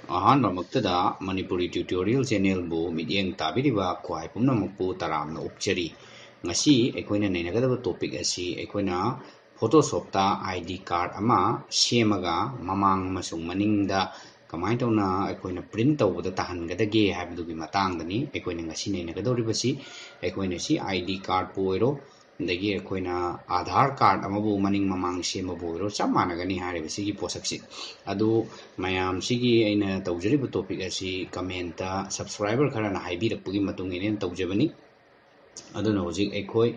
ꯑꯍꯥꯟꯕꯃꯛꯇꯗ Manipuri tutorial channel bu midyeng tabiriba khwai pumnamakpu taramna upchari ngasi aikoina nainagadaba topic asi aikoina Photoshop ta ID card ama semaga mamang masung maningda kamai tawna aikoina print tawbada tahangadage haibdugi matangdani aikoina ngasi nainagadoribasi aikoina si ID card pu oiro dagi aikoina Aadhar card amabu maning mamang semabu oiro chap managani hairibasi posaksi adu mayam sigi aina tawjariba topic asi comment ta subscriber kharana haibirappugi matunginen tawjabani aduna hojik aikoi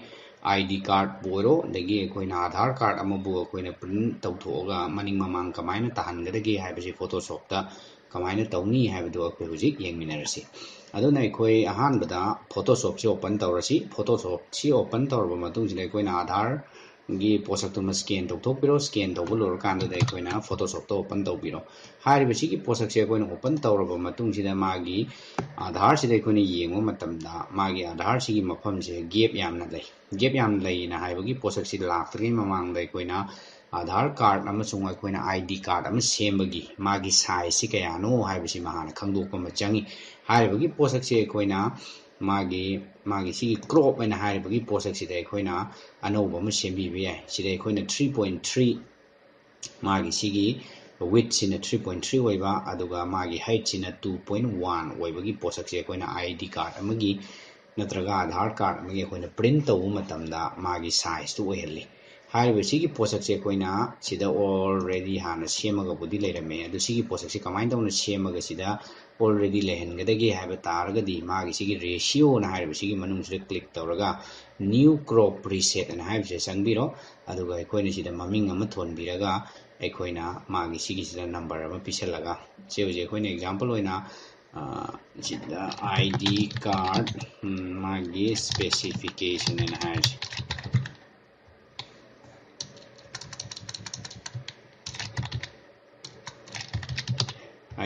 ID card boiro dagi aikoina Aadhar card amabu aikoina print tawthoga maning mamang kamaina tahangadage haibasi Photoshop ta kamaina tawni haibadu akoi hojik yengminarasi aduna aikoi ahanbada Photoshop si open tawrasi Photoshop si open tawraba matungsida aikoina Aadhar gi posak tuma scan tawthokpiro scan tawbulor kanda da aikoina Photoshop to open tawbiro hairibasi gi posak se aikoina open tawraba matungsida magi Aadhar sida aikoina yengo matamda magi Aadhar sigi mafam se gap yamna lei na haibagi posak si laktri mamang da aikoina Aadhar card amasung aikoina ID card ama sembagi magi size si kayano haibasi mahana khangdokpa machangi hairibagi posak se aikoina magi sigi crop aina hairibagi posak sida aikoina anauba ama sembiba yai sida aikoina 3.3 magi sigi width sina 3.3 oiba aduga magi height sina 2.1 oibagi posak se aikoina ID card amagi natraga Aadhar card amagi aikoina print tawba matamda magi size tu oihalli hairibasigi posak se aikoina sida already hana semaga budi leirame adu sigi posak se kamain tawna semaga sida already lehengadage haiba taragadi magi sigi ratio na hairibasigi manungsida click tawraga new crop preset na haibse sangbiro aduga aikoina sida maming ama thonbiraga aikoina magi sigi sida number ama pisalaga se hoje aikoina example oina sida ID card magi specification na hairse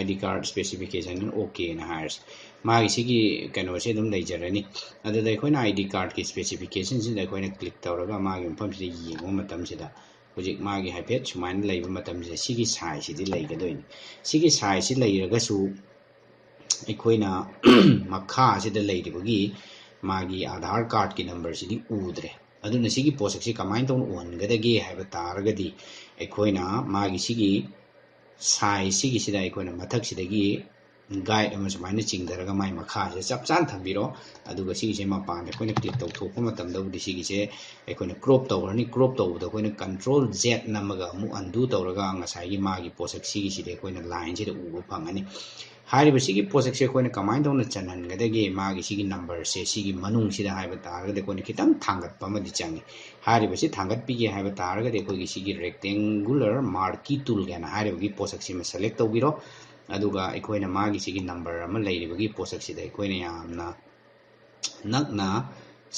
ID card specification okay na hires magi sigi kano se dum leijarani adada aikoina ID card ki specification sida aikoina click tawraga magi mafam sida yengo matam sida hojik magi haipet sumain leiba matam sida sigi size sidi leigadoini sigi size si leiraga su aikoina makha sida leiribagi magi Aadhar card ki number sidi udre aduna sigi posak si kamain tawna uhangadage haiba taragadi aikoina magi sigi size sigi sida aikoina mathak sidagi guide ama sumaina chingdaraga mai makha se chap chan thambiro aduga sigi se mapanda aikoina click tawthokpa matamda budi sigi se aikoina crop tawrani crop tawbada aikoina control Z namaga mu undo tawraga ngasai magi posak sigi sida aikoina line sida uba phangani hairiba sigi posak se aikoina kamain tawna chanhangadage magi sigi number se sigi manung sida haiba taragade aikoina kitang thangatpa amadi changi hairiba si thangatpige haiba taragade aikoigi sigi rectangular marquee tool gana hairiba gi posak sima select tawbiro aduga aikoina magi sigi number ama leiribagi posak sida aikoina yamna nakna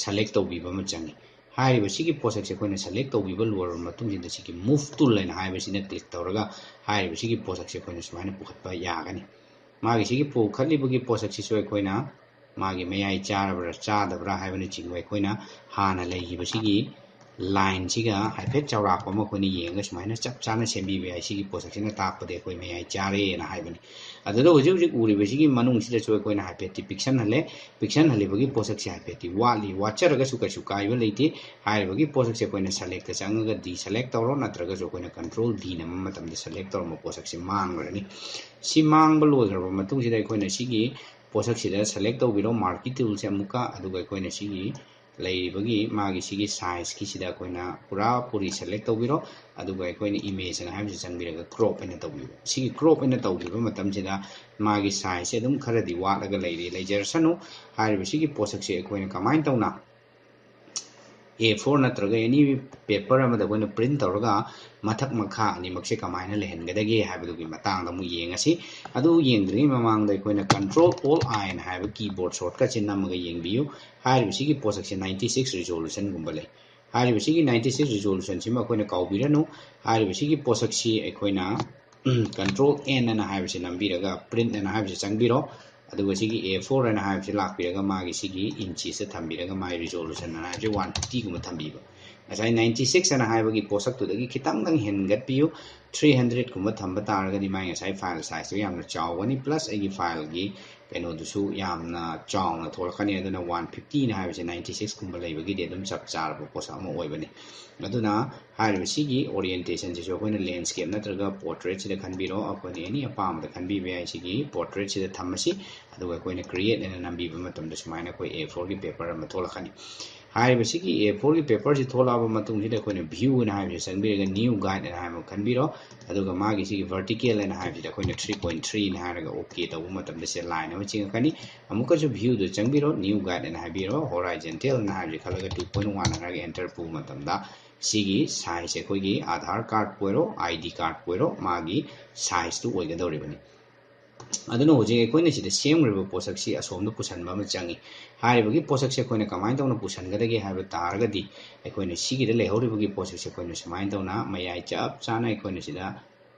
select tawbiba ama changi hairiba sigi posak se aikoina select tawbiba luar matungsida sigi move tool laina haiba sina click tawraga hairiba sigi posak se aikoina sumaina pukhatpa yagani magi sigi pukhatlibagi posak sisu aikoina magi mayai charabra chadabra haibana chingwa aikoina hana leigiba sigi line siga haipet chawrakpa ama aikoina yenga sumaina chap chana sembiba yai sigi posak sina takpade akoi mayai chare na haibani adada hojik uriba sigi manung sida su aikoina haipeti pixan halibagi posak se haipeti watcharaga su kaisu kaiba leite haibagi posak se aikoina select changaga deselect tawro natraga su aikoina control D na matamda select tawro posak se mangrani si mangba loigraba matungsida aikoina sigi posak sida select tawbiro marquee tool se amuka aduga aikoina sigi leiribagi magi sigi size ki sida aikoina pura puri select tawbiro aduga aikoina image na haibse changbiraga crop ena tawbiro sigi crop ena tawbiba matam sida magi size se dum kharadi walaga leijarsanu hairiba sigi posak se aikoina kamain tawna A4 natraga any paper amada aikoina print tawraga mathak makha animakse kamaina lehengadage haibadugi matangda mu yengasi adu yengdri mamangda aikoina control all I na haiba keyboard shortcut se namaga yengbiyu hairiba sigi posak se 96 resolution gumba lei hairiba sigi 96 resolution sima aikoina kaubiranu hairiba sigi posak si aikoina control N na haiba se nambiraga print na haiba se changbiro aduga sigi A4 na haiba se lakpiraga magi sigi inches se thambiraga mai resolution na haiba 150 guma thambiba asai 96 ana haibagi posak tu dagi kitang dang hengat piu 300 kumba thamba taragadi mai asai file size tu yamna chawani plus agi file gi keno dusu yamna chawna tholakani aduna 150 na haibase 96 kumba leibagi de dum chap charba posa ma oibani aduna haibasi gi orientation je so koina landscape natraga portrait sida khanbiro akoni ani apam da khanbi be ai sigi portrait sida thamasi aduga koina create ena nambi ba matam da sumaina koi A4 gi paper ma tholakani हाइबसिगी A4 की paper से थोलाबा मतुंग सिदा coin view ना हाइबसे संबिरगा new guide ना hymn खनबिरो अदुगा मागी सिगी vertical ना हाइबसिदा coin 3.3 ना हाइरगा okay तबु मतम से लाइन अमा चिंगकनी अमुका जो व्यू दो चंगबिरो न्यू गाइड ना हाइबिरो होराइजोंटल ना हाइबसे खलगा 2.1 ना हाइरगा एंटर पु मतमदा सिगी साइज से कोइगी आधार कार्ड पोरो आईडी कार्ड पोरो मागी साइज तु ओइगदौरिबनी aduna hoje koina sida semriba posak si asomda pusanba ma changi haibagi posak se koina kamain tawna pusangadagi haiba taragadi koina sigida lehoribagi posak se koina samain tawna mayai chap chana koina sida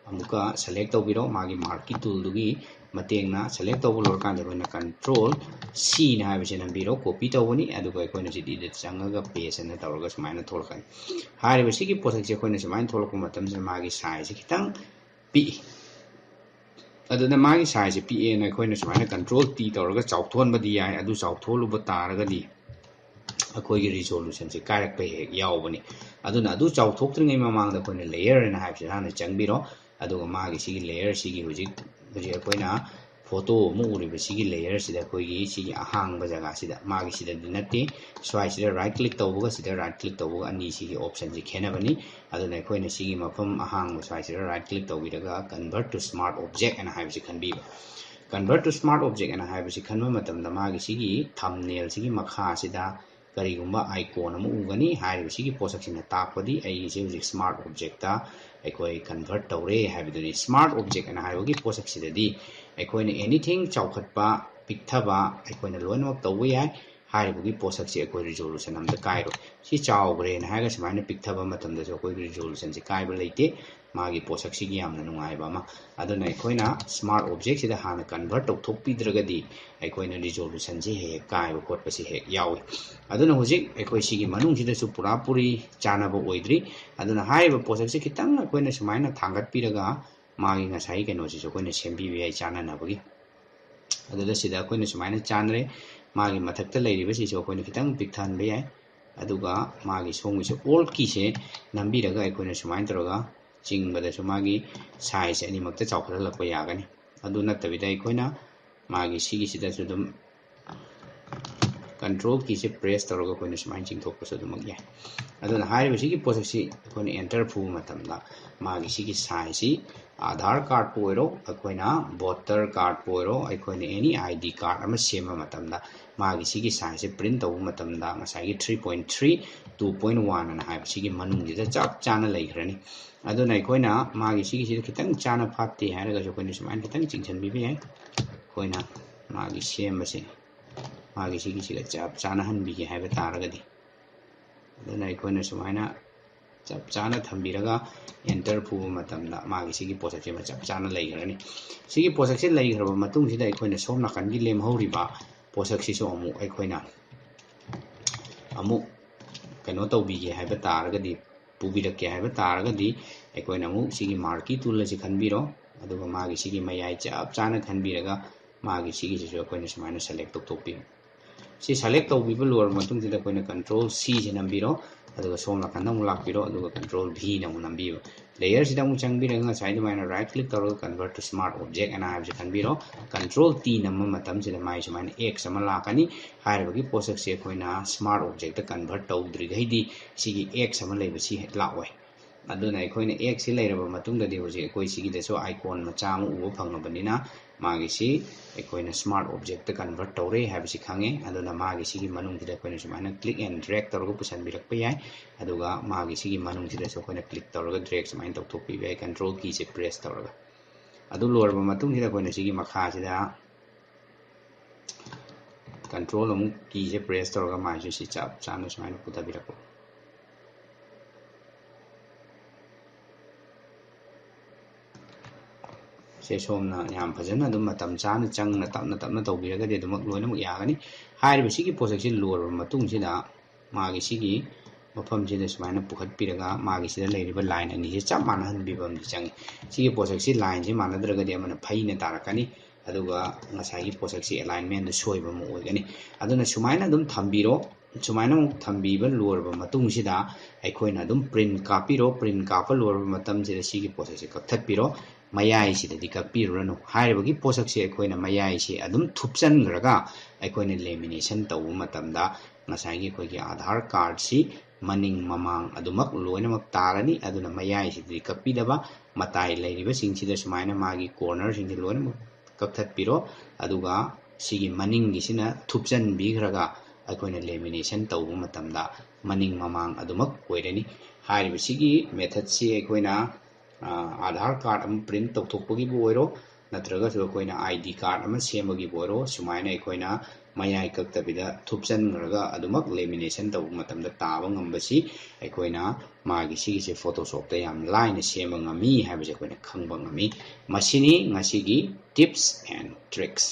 amuka select tawbiro magi marquee tool dugi matengna select tawbu lorkanda koina control C na haibase nambiro copy tawbani aduga koina sidi de changaga paste na tawraga samaina tholakani haiba sigi posak se koina samain tholakku matam se magi size kitang pi aduna magi size PA na koina sumaina control T tawraga chawthon badi yai adu chawtholuba taragadi akoigi resolution se karak pe he yawbani aduna adu chawthokringai mamangda koina layer na haibse hana changbiro aduga magi sigi layer sigi hujik koina photo mu uriba sigi layer sida koigi sigi ahangba jaga sida magi sida dinati swai sida right click tawbuga sida right click tawbuga ani sigi option ji khenabani aduna koina sigi mafam ahangba swai sida right click tawbiraga convert to smart object ana haibse khanbiba convert to smart object ana haibse khanba matamda magi sigi thumbnail sigi makha sida karigumba icon amu ugani haiba sigi posak sina takpadi ai se hujik smart object ta aikoi convert tawre haibiduni smart object ana haibagi posak sidadi aikoina anything chawkhatpa pikthaba aikoina loinok tawwe yai haibagi posak se aikoi resolution amda kairo si chawgre na haiga samaina pikthaba matamda so koi resolution se kaiba leite magi posak sigi yamna nungaiba ma aduna aikoina smart object sida hana convert tawthokpidragadi aikoina resolution se he kaiba khotpa se he yawi aduna hojik aikoi sigi manung sida su pura puri chanaba oidri aduna haiba posak se kitang aikoina samaina thangat piraga magi ngasai keno si so koina sembi bi ai chana na bagi adula sida koina sumaina chanre magi mathakta leiriba si so koina kitang pikthan be ai aduga magi songi se old ki se nambi raga ai koina sumain troga chingbada su magi size ani makta chawkhara lakpa yagani adu natabida ai koina magi sigi sida su dum control की से press तरोगा कोई निश्चित चिंग थोक पसंद मग यार अदुन high बसी की पोसेक सी कोई enter फू मतमला मागी सी की साइज़ आधार कार्ड पोइरो अकोइना voter कार्ड पोइरो अकोइना any ID कार्ड अम सेम मतमला मागी सी की साइज़ print तवु मतमला मसाई 3.3 2.1 अन हाई बसी की मनुंग जिदा चाप चाना लेखरनी अदुन अकोइना मागी सी की सी कितंग चाना फाते है रगा जो कोई निश्चित कितंग चिंगसन भी है कोइना मागी सेम बसे मागी सिगी सिगा चप चाना हनबिगे हाइबा तारगदी अदुना अखोइना सुमाइना चप चाना थंबिरगा एंटर फुब मतमदा मागी सिगी पोसेक से चप चाना लैगरनी सिगी पोसेक से लैगरबा मतुंग सिदा अखोइना सोम नाकनगी लेमहौरिबा पोसेक सिसो अमु अखोइना अमु कनो तौबिगे हाइबा तारगदी पुबिरके हाइबा तारगदी अखोइना अमु सिगी मार्की टूल से खनबिरो अदुगा मागी सिगी मयाइ चप चाना खनबिरगा मागी सिगी सिसो अखोइना सुमाइना select तोक्तोक्पि si select tawbiba lor matung sida koina control C se nambiro aduga som la kanna mulak biro aduga control V na munambiba layer sida mu changbira nga side maina right click taro convert to smart object ana habje kanbiro control T namma matam sida mai sumaina x ama lakani hairabagi posak se koina smart object ta convert tawdri gaidi sigi x ama leiba si lawai aduna aikoina x si leiraba matungda di hoje akoi sigi deso icon macha amu ubo phangnabanina magi si aikoina smart object ta convert tawre habisi khange aduna magi sigi manung sida koina sumaina click and drag tawraga pusan birakpa yai aduga magi sigi manung sida so koina click tawraga drag sumaina tawthokpi yai control key se press tawraga adu lorba matung sida koina sigi makha sida control amu key se press tawraga mai si chap chana sumaina puta birakpa से सोमना याम फजन अदुम मतम चाना चंगना तपना तपना तौबिरगदि अदुमक लोइनमक यागनी हाइरिबसिगी पोसेक सि लोर मतुंग सिदा मागी सिगी ꯃꯐꯝꯁꯤꯗ ꯁꯨꯃꯥꯏꯅ ꯄꯨꯈꯠꯄꯤꯔꯒ ꯃꯥꯒꯤꯁꯤꯗ ꯂꯩꯔꯤꯕ ꯂꯥꯏꯟ ꯑꯅꯤꯁꯤ ꯆꯞ ꯃꯥꯟꯅꯍꯟꯕꯤꯕ ꯑꯃꯗꯤ ꯆꯪꯉꯤ ꯁꯤꯒꯤ ꯄꯣꯠꯁꯛꯁꯤ ꯂꯥꯏꯟꯁꯤ ꯃꯥꯟꯅꯗ꯭ꯔꯒꯗꯤ ꯑꯃꯅ ꯐꯩꯅ ꯇꯥꯔꯛꯀꯅꯤ ꯑꯗꯨꯒ ꯉꯁꯥꯏꯒꯤ ꯄꯣꯠꯁꯛꯁꯤ ꯑꯦꯂꯥꯏꯟꯃꯦꯟꯗ ꯁꯣꯏꯕ ꯑꯃ ꯑꯣꯏꯒꯅꯤ ꯑꯗꯨꯅ ꯁꯨꯃꯥꯏꯅ ꯑꯗꯨꯝ ꯊꯝꯕꯤꯔꯣ ꯁꯨꯃꯥꯏꯅ ꯑꯃꯨꯛ ꯊꯝꯕꯤꯕ ꯂꯣꯏꯔꯕ ꯃꯇꯨꯡꯁꯤꯗ ꯑꯩꯈꯣꯏꯅ ꯑꯗꯨꯝ ꯄ꯭ꯔꯤꯟ ꯀꯥꯞꯄꯤꯔꯣ ꯄ꯭ꯔꯤꯟ ꯀꯥꯞꯄ ꯂꯣꯏꯔꯕ ꯃꯇꯝꯁꯤꯗ ꯁꯤꯒꯤ ꯄꯣꯠꯁꯛꯁꯤ ꯀꯛꯊꯠꯄꯤꯔꯣ ꯃꯌꯥꯏꯁꯤꯗꯗꯤ ꯀꯛꯄꯤꯔꯨꯔꯅꯨ ꯍꯥꯏꯔꯤꯕꯒꯤ ꯄꯣꯠꯁꯛꯁꯤ ꯑꯩꯈꯣꯏꯅ ꯃꯌꯥꯏꯁꯤ ꯑꯗꯨꯝ ꯊꯨꯞꯆꯟꯈ꯭ꯔꯒ ꯑꯩꯈꯣꯏꯅ ꯂꯦꯃꯤꯅꯦꯁꯟ ꯇꯧꯕ ꯃꯇꯝꯗ ꯉꯁꯥꯏꯒꯤ ꯑꯩꯈꯣꯏꯒꯤ आधार कार्डꯁꯤ मनिंग ममांग अदुमक लोइनमक तारनी अदुना मयाइसिदि कक्पीदबा मताई लैरिबसिंगसिदा सुमाइना मागी कॉर्नर सिंगि लोइनमक कक्थत्पिरो अदुगा सिगी मनिंगिसिना थुपचनबिग्रगा अखोइना लेमिनेशन तौबा मतमदा मनिंग ममांग अदुमक ओइरनी हारिबसिगी मेथडसि अखोइना आधार कार्ड अम प्रिंट तौथोकपगिबु ओइरो नत्रगसु अखोइना आईडी कार्ड अम सेमगिबु ओइरो सुमाइना अखोइना मयाई कक्तबिदा थुपचनग्रगा अदुमक लेमिनेशन तौबा मतमदा ताबा ngambasi अखोइना मागी सिगिसे फोटोशॉप ता याम लाइन सेम ngami हाइबसे अखोइना खंगबा ngami मसिनी ngasiगी टिप्स एंड ट्रिक्स